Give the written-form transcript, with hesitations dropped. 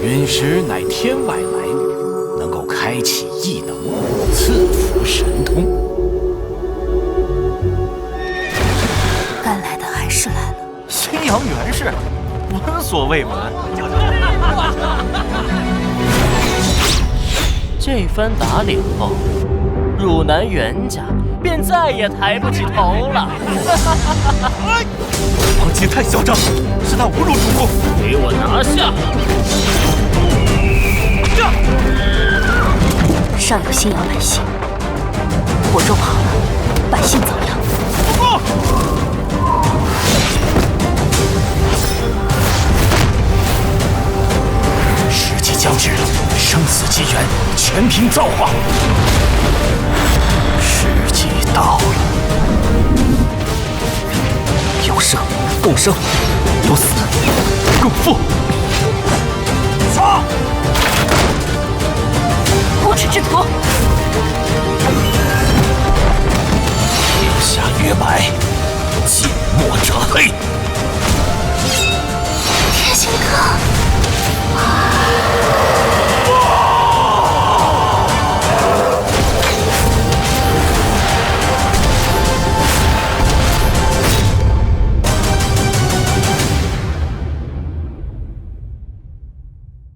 陨石乃天外来物，能够开启异能，赐福神通。该来的还是来了。新阳元氏，闻所未闻。这番打脸后，汝南袁家便再也抬不起头了。王姬太嚣张，是他侮辱主公！给我拿下！上有新阳百姓，我若跑了，百姓遭殃。时机将至，生死机缘，全凭造化。时机到了，有生共生，有死共负。